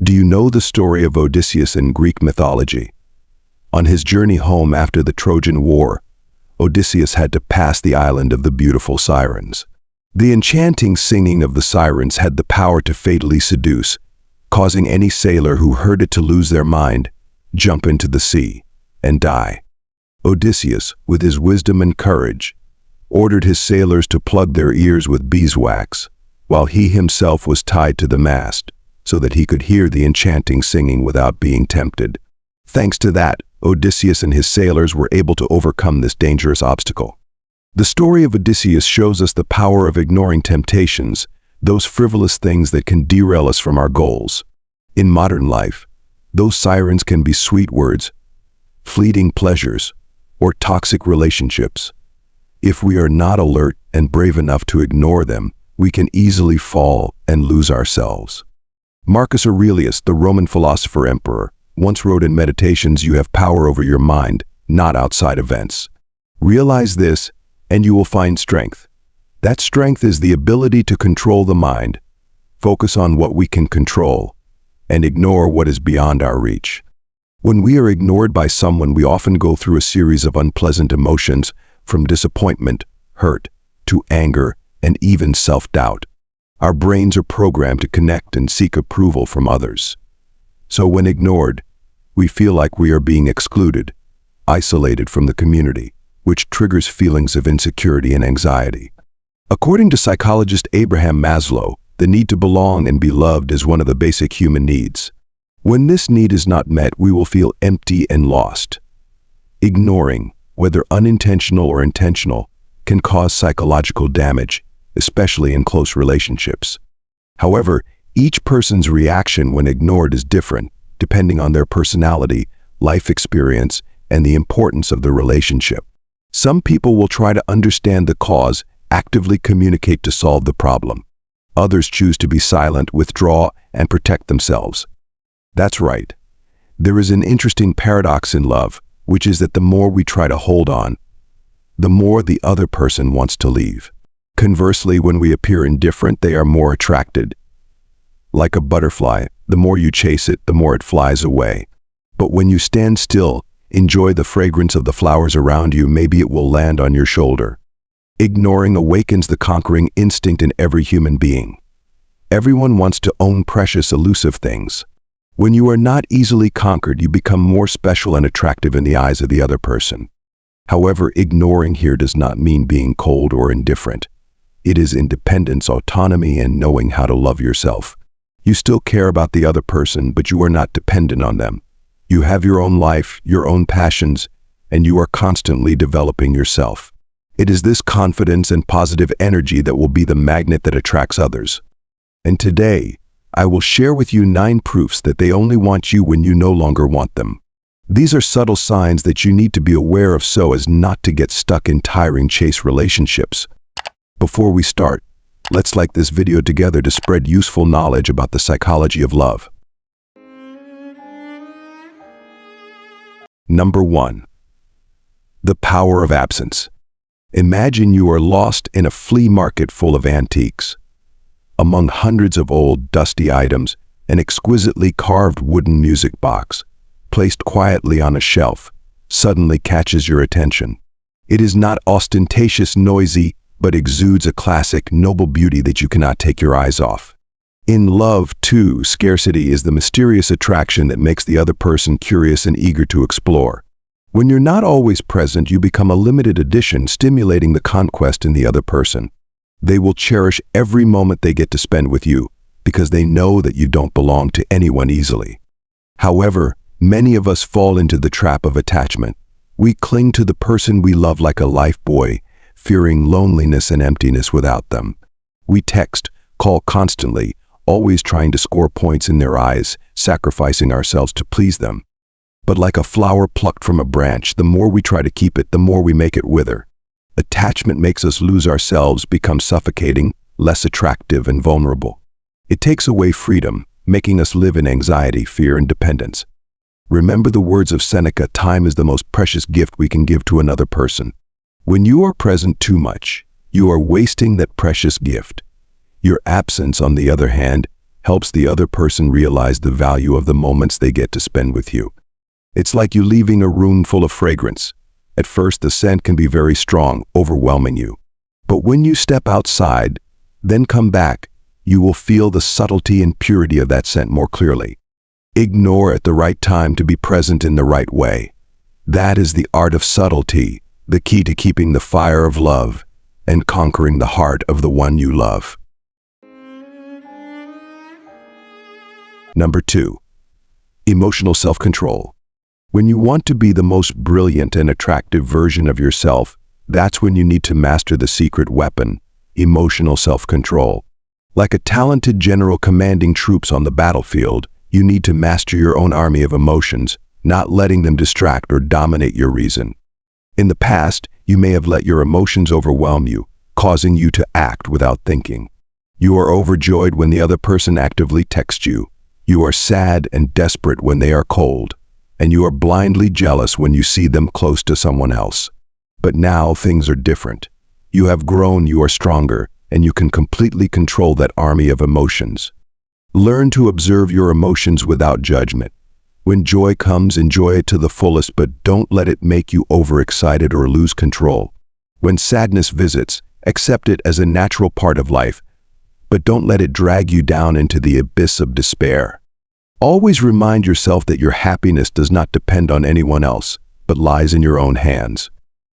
Do you know the story of Odysseus in Greek mythology? On his journey home after the Trojan War, Odysseus had to pass the island of the beautiful sirens. The enchanting singing of the sirens had the power to fatally seduce, causing any sailor who heard it to lose their mind, jump into the sea, and die. Odysseus, with his wisdom and courage, ordered his sailors to plug their ears with beeswax, while he himself was tied to the mast, so that he could hear the enchanting singing without being tempted. Thanks to that, Odysseus and his sailors were able to overcome this dangerous obstacle. The story of Odysseus shows us the power of ignoring temptations, those frivolous things that can derail us from our goals. In modern life, those sirens can be sweet words, fleeting pleasures, or toxic relationships. If we are not alert and brave enough to ignore them, we can easily fall and lose ourselves. Marcus Aurelius, the Roman philosopher emperor, once wrote in Meditations, "You have power over your mind, not outside events." Realize this, and you will find strength. That strength is the ability to control the mind, focus on what we can control, and ignore what is beyond our reach. When we are ignored by someone, we often go through a series of unpleasant emotions, from disappointment, hurt, to anger, and even self-doubt. Our brains are programmed to connect and seek approval from others. So when ignored, we feel like we are being excluded, isolated from the community, which triggers feelings of insecurity and anxiety. According to psychologist Abraham Maslow, the need to belong and be loved is one of the basic human needs. When this need is not met, we will feel empty and lost. Ignoring, whether unintentional or intentional, can cause psychological damage, especially in close relationships. However, each person's reaction when ignored is different, depending on their personality, life experience, and the importance of the relationship. Some people will try to understand the cause, actively communicate to solve the problem. Others choose to be silent, withdraw, and protect themselves. That's right. There is an interesting paradox in love, which is that the more we try to hold on, the more the other person wants to leave. Conversely, when we appear indifferent, they are more attracted. Like a butterfly, the more you chase it, the more it flies away. But when you stand still, enjoy the fragrance of the flowers around you, maybe it will land on your shoulder. Ignoring awakens the conquering instinct in every human being. Everyone wants to own precious, elusive things. When you are not easily conquered, you become more special and attractive in the eyes of the other person. However, ignoring here does not mean being cold or indifferent. It is independence, autonomy, and knowing how to love yourself. You still care about the other person, but you are not dependent on them. You have your own life, your own passions, and you are constantly developing yourself. It is this confidence and positive energy that will be the magnet that attracts others. And today, I will share with you 9 proofs that they only want you when you no longer want them. These are subtle signs that you need to be aware of so as not to get stuck in tiring chase relationships. Before we start, let's like this video together to spread useful knowledge about the psychology of love. Number 1. The power of absence. Imagine you are lost in a flea market full of antiques. Among hundreds of old, dusty items, an exquisitely carved wooden music box, placed quietly on a shelf, suddenly catches your attention. It is not ostentatious, noisy, but exudes a classic, noble beauty that you cannot take your eyes off. In love, too, scarcity is the mysterious attraction that makes the other person curious and eager to explore. When you're not always present, you become a limited edition, stimulating the conquest in the other person. They will cherish every moment they get to spend with you, because they know that you don't belong to anyone easily. However, many of us fall into the trap of attachment. We cling to the person we love like a life buoy, fearing loneliness and emptiness without them. We text, call constantly, always trying to score points in their eyes, sacrificing ourselves to please them. But like a flower plucked from a branch, the more we try to keep it, the more we make it wither. Attachment makes us lose ourselves, become suffocating, less attractive, and vulnerable. It takes away freedom, making us live in anxiety, fear, and dependence. Remember the words of Seneca, "Time is the most precious gift we can give to another person." When you are present too much, you are wasting that precious gift. Your absence, on the other hand, helps the other person realize the value of the moments they get to spend with you. It's like you leaving a room full of fragrance. At first, the scent can be very strong, overwhelming you. But when you step outside, then come back, you will feel the subtlety and purity of that scent more clearly. Ignore at the right time to be present in the right way. That is the art of subtlety, the key to keeping the fire of love and conquering the heart of the one you love. Number 2. Emotional self-control. When you want to be the most brilliant and attractive version of yourself, that's when you need to master the secret weapon, emotional self-control. Like a talented general commanding troops on the battlefield, you need to master your own army of emotions, not letting them distract or dominate your reason. In the past, you may have let your emotions overwhelm you, causing you to act without thinking. You are overjoyed when the other person actively texts you. You are sad and desperate when they are cold, and you are blindly jealous when you see them close to someone else. But now things are different. You have grown, you are stronger, and you can completely control that army of emotions. Learn to observe your emotions without judgment. When joy comes, enjoy it to the fullest, but don't let it make you overexcited or lose control. When sadness visits, accept it as a natural part of life, but don't let it drag you down into the abyss of despair. Always remind yourself that your happiness does not depend on anyone else, but lies in your own hands.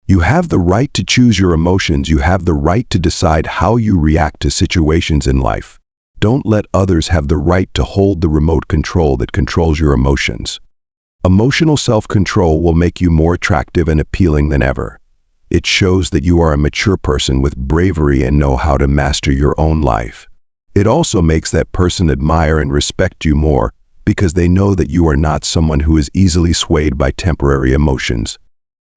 You have the right to choose your emotions. You have the right to decide how you react to situations in life. Don't let others have the right to hold the remote control that controls your emotions. Emotional self-control will make you more attractive and appealing than ever. It shows that you are a mature person with bravery and know how to master your own life. It also makes that person admire and respect you more because they know that you are not someone who is easily swayed by temporary emotions.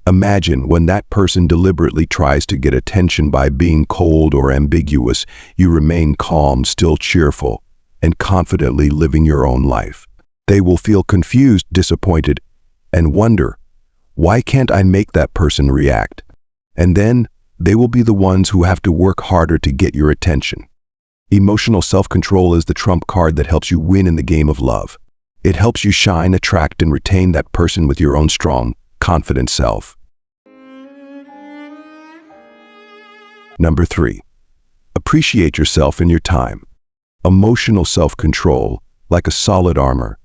Imagine when that person deliberately tries to get attention by being cold or ambiguous, you remain calm, still cheerful, and confidently living your own life. They will feel confused, disappointed, and wonder, why can't I make that person react? And then they will be the ones who have to work harder to get your attention. Emotional self-control is the trump card that helps you win in the game of love. It helps you shine, attract, and retain that person with your own strong, confident self. Number 3. Appreciate yourself and your time. Emotional self-control, like a solid armor,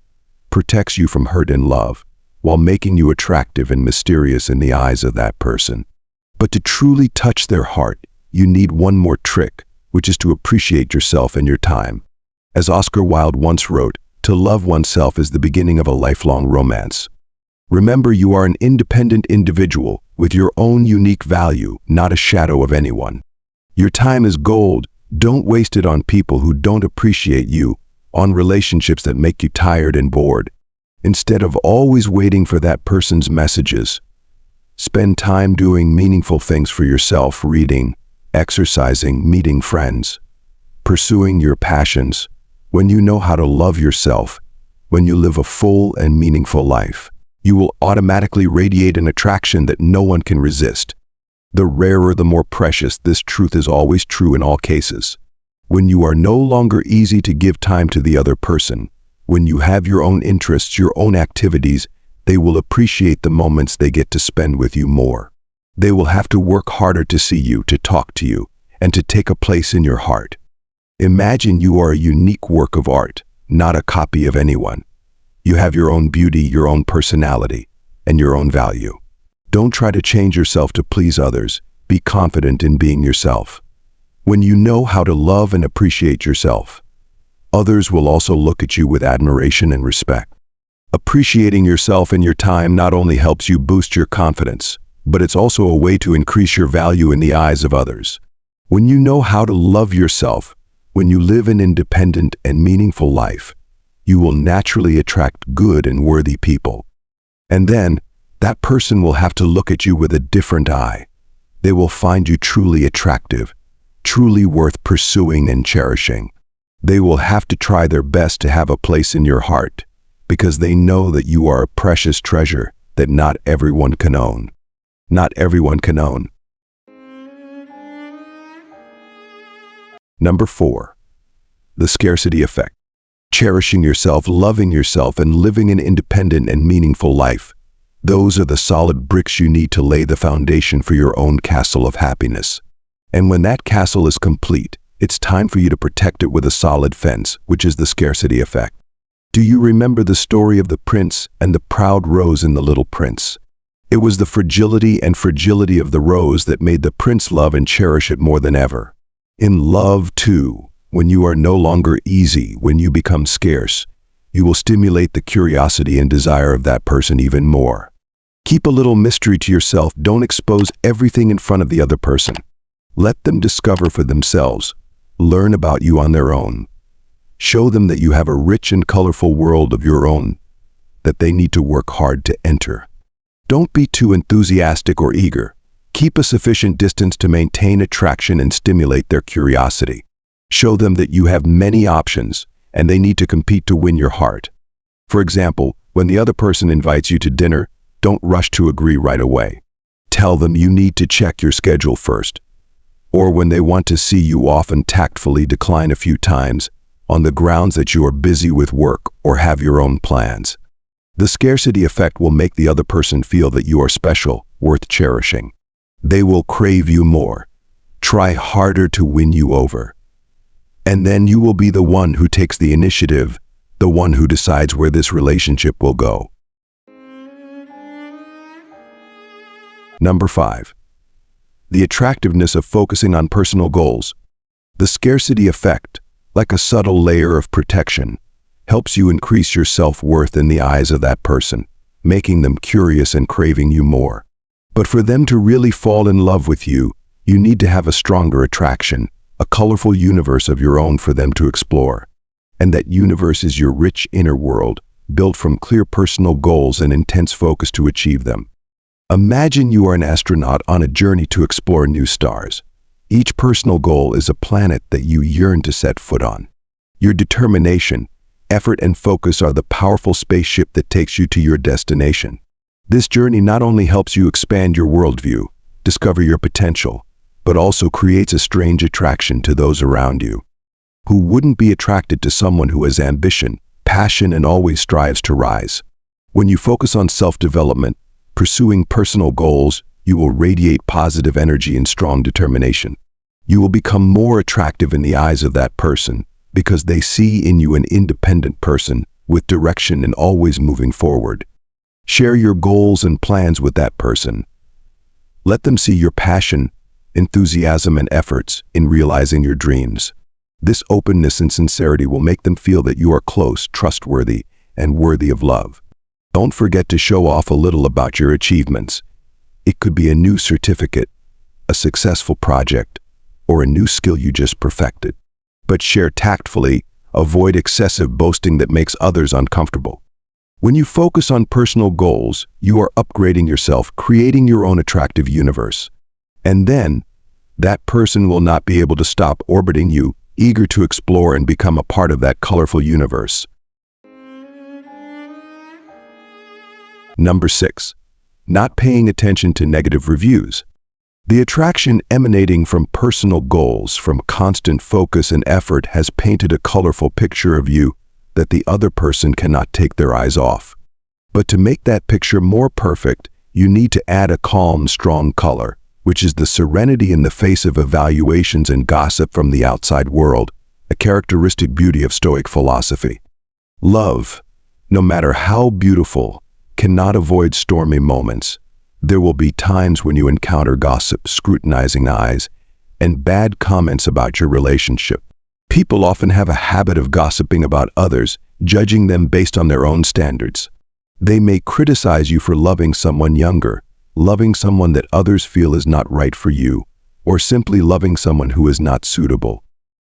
protects you from hurt and love, while making you attractive and mysterious in the eyes of that person. But to truly touch their heart, you need one more trick, which is to appreciate yourself and your time. As Oscar Wilde once wrote, to love oneself is the beginning of a lifelong romance. Remember, you are an independent individual with your own unique value, not a shadow of anyone. Your time is gold. Don't waste it on people who don't appreciate you, on relationships that make you tired and bored. Instead of always waiting for that person's messages, spend time doing meaningful things for yourself, reading, exercising, meeting friends, pursuing your passions. When you know how to love yourself, when you live a full and meaningful life, you will automatically radiate an attraction that no one can resist. The rarer, the more precious. This truth is always true in all cases. When you are no longer easy to give time to the other person, when you have your own interests, your own activities, they will appreciate the moments they get to spend with you more. They will have to work harder to see you, to talk to you, and to take a place in your heart. Imagine you are a unique work of art, not a copy of anyone. You have your own beauty, your own personality, and your own value. Don't try to change yourself to please others. Be confident in being yourself. When you know how to love and appreciate yourself, others will also look at you with admiration and respect. Appreciating yourself and your time not only helps you boost your confidence, but it's also a way to increase your value in the eyes of others. When you know how to love yourself, when you live an independent and meaningful life, you will naturally attract good and worthy people. And then, that person will have to look at you with a different eye. They will find you truly attractive, truly worth pursuing and cherishing. They will have to try their best to have a place in your heart, because they know that you are a precious treasure that not everyone can own. Not everyone can own. Number 4. The Scarcity Effect. cherishing yourself, loving yourself, and living an independent and meaningful life. Those are the solid bricks you need to lay the foundation for your own castle of happiness. And when that castle is complete, it's time for you to protect it with a solid fence, which is the scarcity effect. Do you remember the story of the prince and the proud rose in The Little Prince? It was the fragility of the rose that made the prince love and cherish it more than ever. In love, too, when you are no longer easy, when you become scarce, you will stimulate the curiosity and desire of that person even more. Keep a little mystery to yourself. Don't expose everything in front of the other person. Let them discover for themselves. Learn about you on their own. Show them that you have a rich and colorful world of your own that they need to work hard to enter. Don't be too enthusiastic or eager. Keep a sufficient distance to maintain attraction and stimulate their curiosity. Show them that you have many options and they need to compete to win your heart. For example, when the other person invites you to dinner, don't rush to agree right away. Tell them you need to check your schedule first. Or when they want to see you off, and tactfully decline a few times on the grounds that you are busy with work or have your own plans. The scarcity effect will make the other person feel that you are special, worth cherishing. They will crave you more, try harder to win you over. And then you will be the one who takes the initiative, the one who decides where this relationship will go. Number 5. The attractiveness of focusing on personal goals. The scarcity effect, like a subtle layer of protection, helps you increase your self-worth in the eyes of that person, making them curious and craving you more. But for them to really fall in love with you, you need to have a stronger attraction, a colorful universe of your own for them to explore. And that universe is your rich inner world, built from clear personal goals and intense focus to achieve them. Imagine you are an astronaut on a journey to explore new stars. Each personal goal is a planet that you yearn to set foot on. Your determination, effort, and focus are the powerful spaceship that takes you to your destination. This journey not only helps you expand your worldview, discover your potential, but also creates a strange attraction to those around you. Who wouldn't be attracted to someone who has ambition, passion, and always strives to rise? When you focus on self-development, pursuing personal goals, you will radiate positive energy and strong determination. You will become more attractive in the eyes of that person because they see in you an independent person with direction and always moving forward. Share your goals and plans with that person. Let them see your passion, enthusiasm, and efforts in realizing your dreams. This openness and sincerity will make them feel that you are close, trustworthy, and worthy of love. Don't forget to show off a little about your achievements. It could be a new certificate, a successful project, or a new skill you just perfected. But share tactfully, avoid excessive boasting that makes others uncomfortable. When you focus on personal goals, you are upgrading yourself, creating your own attractive universe. And then, that person will not be able to stop orbiting you, eager to explore and become a part of that colorful universe. Number 6. Not paying attention to negative reviews. The attraction emanating from personal goals, from constant focus and effort, has painted a colorful picture of you that the other person cannot take their eyes off. But to make that picture more perfect, you need to add a calm, strong color, which is the serenity in the face of evaluations and gossip from the outside world, a characteristic beauty of Stoic philosophy. Love, no matter how beautiful, cannot avoid stormy moments. There will be times when you encounter gossip, scrutinizing eyes, and bad comments about your relationship. People often have a habit of gossiping about others, judging them based on their own standards. They may criticize you for loving someone younger, loving someone that others feel is not right for you, or simply loving someone who is not suitable.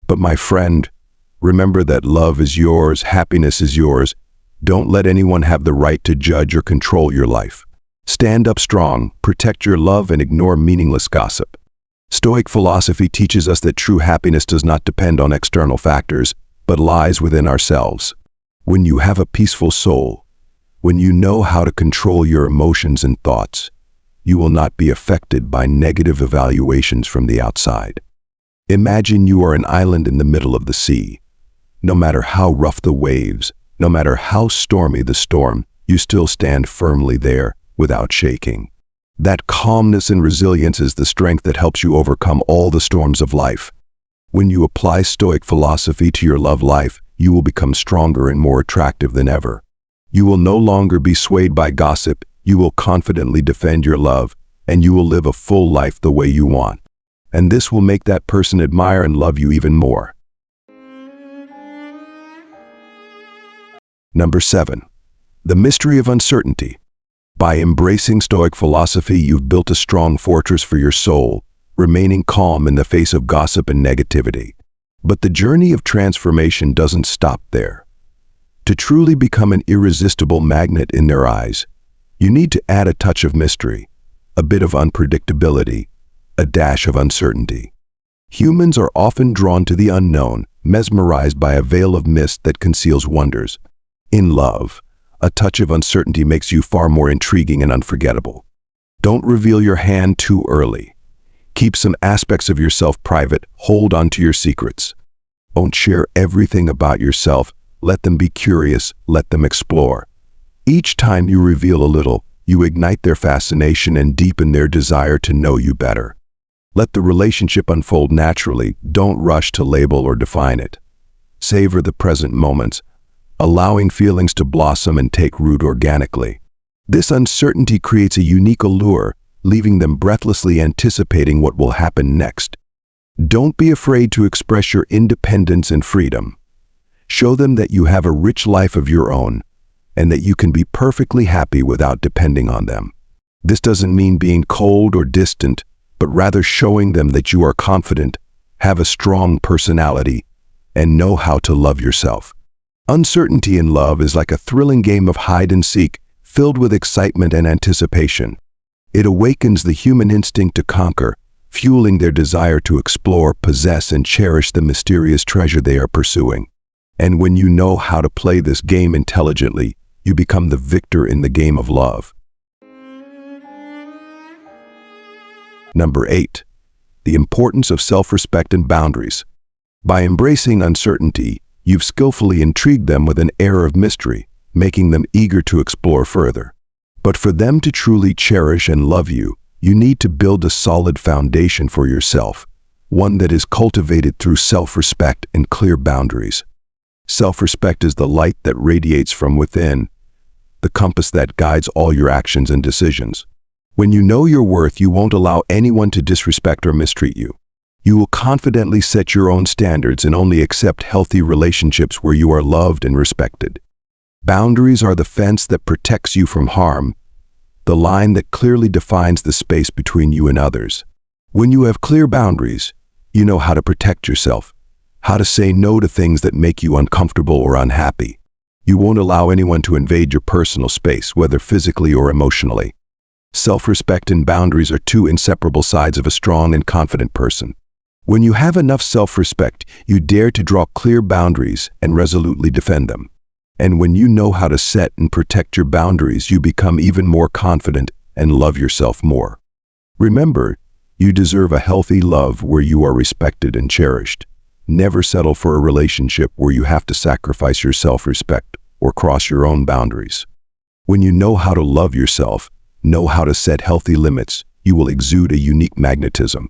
But my friend, remember that love is yours, happiness is yours. Don't let anyone have the right to judge or control your life. Stand up strong, protect your love, and ignore meaningless gossip. Stoic philosophy teaches us that true happiness does not depend on external factors, but lies within ourselves. When you have a peaceful soul, when you know how to control your emotions and thoughts, you will not be affected by negative evaluations from the outside. Imagine you are an island in the middle of the sea. No matter how rough the waves, no matter how stormy the storm, you still stand firmly there without shaking. That calmness and resilience is the strength that helps you overcome all the storms of life. When you apply Stoic philosophy to your love life, you will become stronger and more attractive than ever. You will no longer be swayed by gossip, you will confidently defend your love, and you will live a full life the way you want. And this will make that person admire and love you even more. Number 7. The mystery of uncertainty. By embracing Stoic philosophy, you've built a strong fortress for your soul, remaining calm in the face of gossip and negativity. But the journey of transformation doesn't stop there. To truly become an irresistible magnet in their eyes, you need to add a touch of mystery, a bit of unpredictability, a dash of uncertainty. Humans are often drawn to the unknown, mesmerized by a veil of mist that conceals wonders. In love, a touch of uncertainty makes you far more intriguing and unforgettable. Don't reveal your hand too early. Keep some aspects of yourself private. Hold on to your secrets. Don't share everything about yourself. Let them be curious. Let them explore. Each time you reveal a little, you ignite their fascination and deepen their desire to know you better. Let the relationship unfold naturally. Don't rush to label or define it. Savor the present moments, allowing feelings to blossom and take root organically. This uncertainty creates a unique allure, leaving them breathlessly anticipating what will happen next. Don't be afraid to express your independence and freedom. Show them that you have a rich life of your own, and that you can be perfectly happy without depending on them. This doesn't mean being cold or distant, but rather showing them that you are confident, have a strong personality, and know how to love yourself. Uncertainty in love is like a thrilling game of hide and seek, filled with excitement and anticipation. It awakens the human instinct to conquer, fueling their desire to explore, possess, and cherish the mysterious treasure they are pursuing. And when you know how to play this game intelligently, you become the victor in the game of love. Number 8. The importance of self-respect and boundaries. By embracing uncertainty, you've skillfully intrigued them with an air of mystery, making them eager to explore further. But for them to truly cherish and love you, you need to build a solid foundation for yourself, one that is cultivated through self-respect and clear boundaries. Self-respect is the light that radiates from within, the compass that guides all your actions and decisions. When you know your worth, you won't allow anyone to disrespect or mistreat you. You will confidently set your own standards and only accept healthy relationships where you are loved and respected. Boundaries are the fence that protects you from harm, the line that clearly defines the space between you and others. When you have clear boundaries, you know how to protect yourself, how to say no to things that make you uncomfortable or unhappy. You won't allow anyone to invade your personal space, whether physically or emotionally. Self-respect and boundaries are two inseparable sides of a strong and confident person. When you have enough self-respect, you dare to draw clear boundaries and resolutely defend them. And when you know how to set and protect your boundaries, you become even more confident and love yourself more. Remember, you deserve a healthy love where you are respected and cherished. Never settle for a relationship where you have to sacrifice your self-respect or cross your own boundaries. When you know how to love yourself, know how to set healthy limits, you will exude a unique magnetism.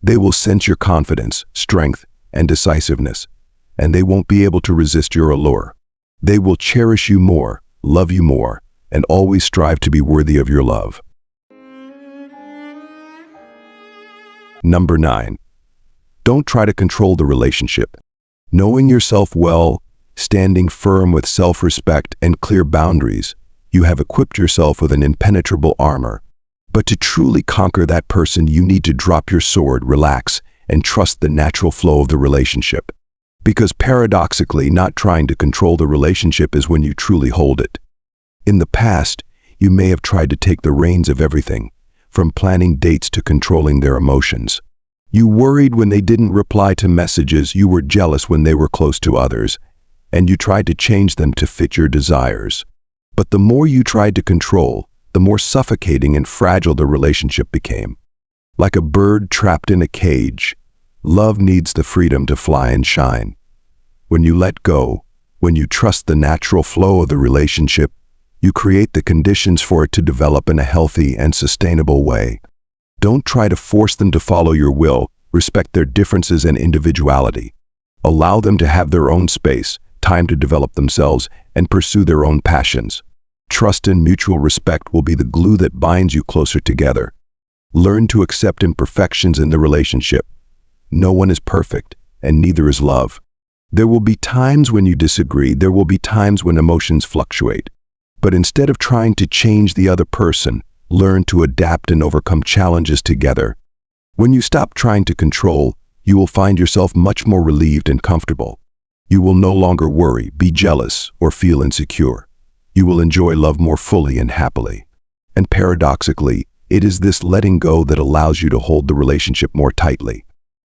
They will sense your confidence, strength, and decisiveness, and they won't be able to resist your allure. They will cherish you more, love you more, and always strive to be worthy of your love. Number 9. Don't try to control the relationship. Knowing yourself well, standing firm with self-respect and clear boundaries, you have equipped yourself with an impenetrable armor. But to truly conquer that person, you need to drop your sword, relax, and trust the natural flow of the relationship. Because paradoxically, not trying to control the relationship is when you truly hold it. In the past, you may have tried to take the reins of everything, from planning dates to controlling their emotions. You worried when they didn't reply to messages, you were jealous when they were close to others, and you tried to change them to fit your desires. But the more you tried to control, the more suffocating and fragile the relationship became. Like a bird trapped in a cage, love needs the freedom to fly and shine. When you let go, when you trust the natural flow of the relationship, you create the conditions for it to develop in a healthy and sustainable way. Don't try to force them to follow your will. Respect their differences and individuality. Allow them to have their own space, time to develop themselves, and pursue their own passions. Trust and mutual respect will be the glue that binds you closer together. Learn to accept imperfections in the relationship. No one is perfect, and neither is love. There will be times when you disagree. There will be times when emotions fluctuate. But instead of trying to change the other person, learn to adapt and overcome challenges together. When you stop trying to control, you will find yourself much more relieved and comfortable. You will no longer worry, be jealous, or feel insecure. You will enjoy love more fully and happily. And paradoxically, it is this letting go that allows you to hold the relationship more tightly.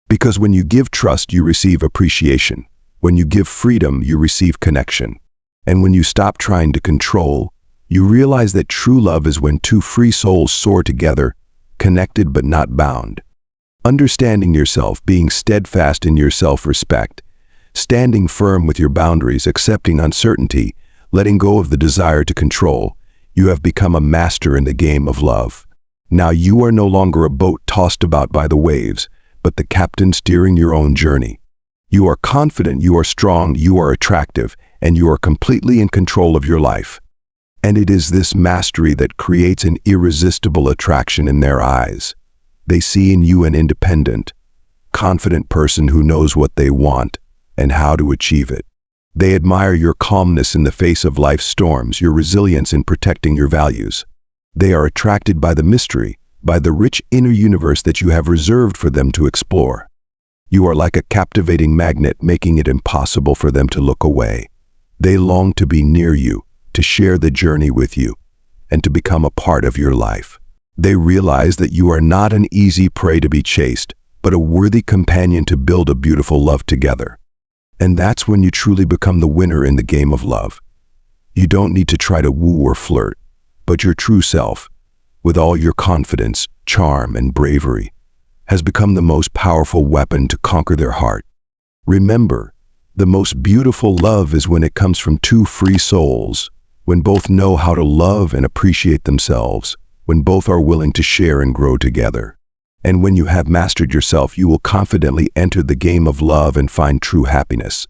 Because when you give trust, you receive appreciation. When you give freedom, you receive connection. And when you stop trying to control, you realize that true love is when two free souls soar together, connected but not bound. Understanding yourself, being steadfast in your self-respect, standing firm with your boundaries, accepting uncertainty, letting go of the desire to control, you have become a master in the game of love. Now you are no longer a boat tossed about by the waves, but the captain steering your own journey. You are confident, you are strong, you are attractive, and you are completely in control of your life. And it is this mastery that creates an irresistible attraction in their eyes. They see in you an independent, confident person who knows what they want and how to achieve it. They admire your calmness in the face of life's storms, your resilience in protecting your values. They are attracted by the mystery, by the rich inner universe that you have reserved for them to explore. You are like a captivating magnet, making it impossible for them to look away. They long to be near you, to share the journey with you, and to become a part of your life. They realize that you are not an easy prey to be chased, but a worthy companion to build a beautiful love together. And that's when you truly become the winner in the game of love. You don't need to try to woo or flirt, but your true self, with all your confidence, charm, and bravery, has become the most powerful weapon to conquer their heart. Remember, the most beautiful love is when it comes from two free souls, when both know how to love and appreciate themselves, when both are willing to share and grow together. And when you have mastered yourself, you will confidently enter the game of love and find true happiness.